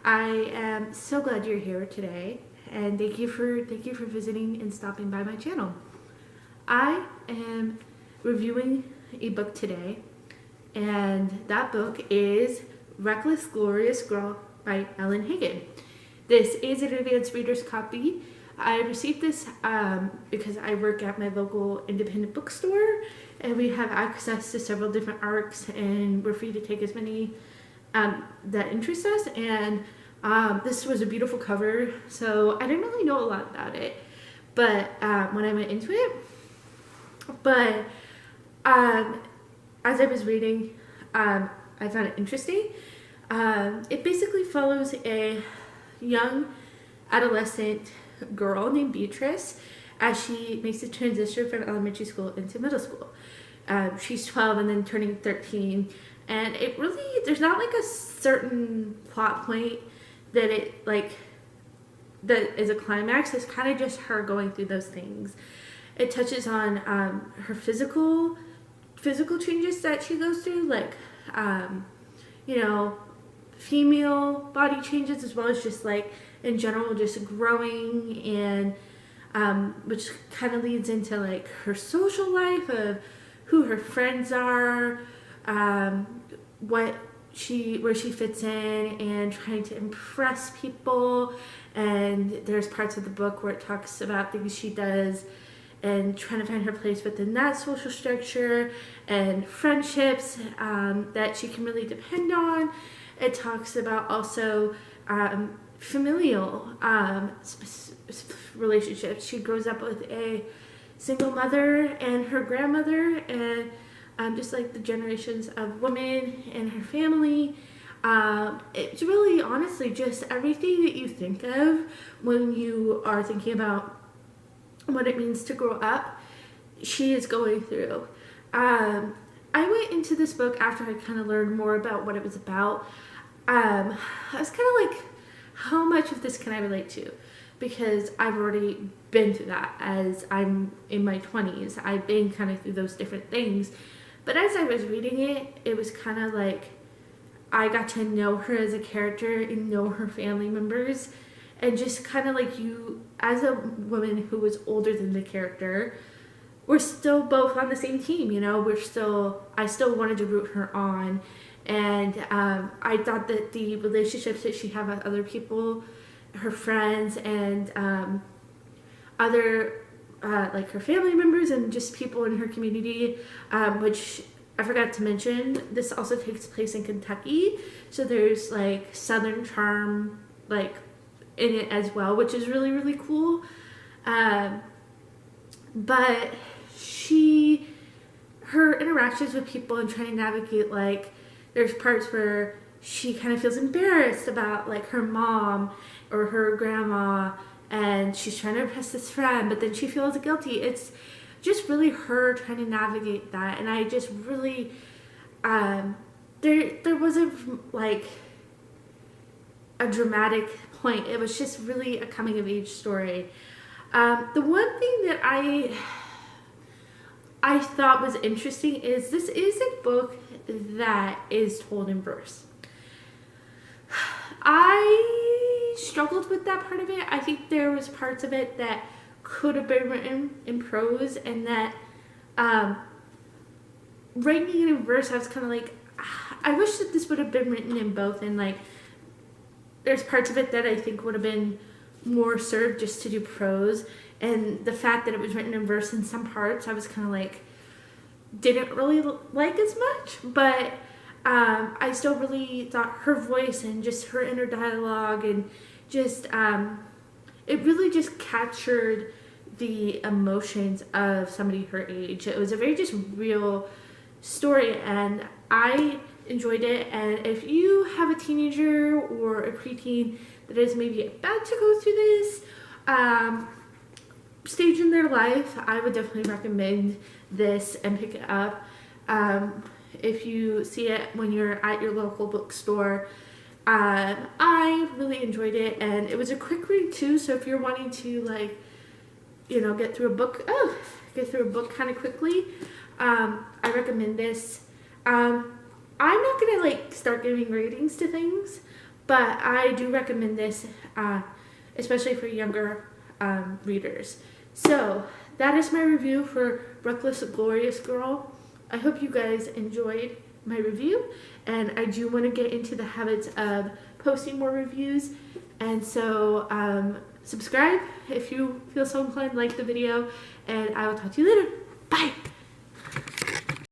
I am so glad you're here today, and thank you for visiting and stopping by my channel. I am reviewing a book today, and that book is Reckless Glorious Girl by Ellen Hagan. This is an advanced reader's copy. I received this because I work at my local independent bookstore, and we have access to several different ARCs, and we're free to take as many that interest us. And this was a beautiful cover, so I didn't really know a lot about it, but when I went into it, but as I was reading, I found it interesting. It basically follows a young adolescent girl named Beatrice as she makes the transition from elementary school into middle school. She's 12 and then turning 13, and it really, there's not like a certain plot point that that is a climax. It's kind of just her going through those things. It touches on her physical changes that she goes through, like female body changes, as well as just like in general just growing, and which kind of leads into like her social life of who her friends are, where she fits in, and trying to impress people. And there's parts of the book where it talks about things she does and trying to find her place within that social structure, and friendships that she can really depend on. It talks about also familial relationships. She grows up with a single mother and her grandmother, and just like the generations of women in her family. It's really honestly just everything that you think of when you are thinking about what it means to grow up, she is going through. I went into this book after I kind of learned more about what it was about. I was kind of like, how much of this can I relate to? Because I've already been through that as I'm in my 20s. I've been kind of through those different things. But as I was reading it, it was kind of like I got to know her as a character and know her family members. And just kind of like, you, as a woman who was older than the character, we're still both on the same team, I still wanted to root her on. And I thought that the relationships that she had with other people, her friends, and other, like her family members and just people in her community, which I forgot to mention, this also takes place in Kentucky. So there's like Southern charm, like, in it as well, which is really, really cool. But her interactions with people and trying to navigate, like, there's parts where she kind of feels embarrassed about like her mom or her grandma, and she's trying to impress this friend, but then she feels guilty. It's just really her trying to navigate that. And I just really, there wasn't like a dramatic point. It was just really a coming of age story. The one thing that I thought was interesting is this is a book that is told in verse. I struggled with that part of it. I think there was parts of it that could have been written in prose, and that writing it in verse, I was kind of like, I wish that this would have been written in both. And like, there's parts of it that I think would have been more served just to do prose. And the fact that it was written in verse in some parts, I was kind of like, didn't really like as much. But I still really thought her voice and just her inner dialogue and just, it really just captured the emotions of somebody her age. It was a very just real story, and I enjoyed it. And if you have a teenager or a preteen that is maybe about to go through this stage in their life, I would definitely recommend this and pick it up. If you see it when you're at your local bookstore, I really enjoyed it, and it was a quick read too. So if you're wanting to like, get through a book kind of quickly, I recommend this. I'm not gonna like start giving ratings to things, but I do recommend this, especially for younger readers. So that is my review for Reckless Glorious Girl. I hope you guys enjoyed my review, and I do want to get into the habits of posting more reviews, and so subscribe if you feel so inclined, like the video, and I will talk to you later. Bye!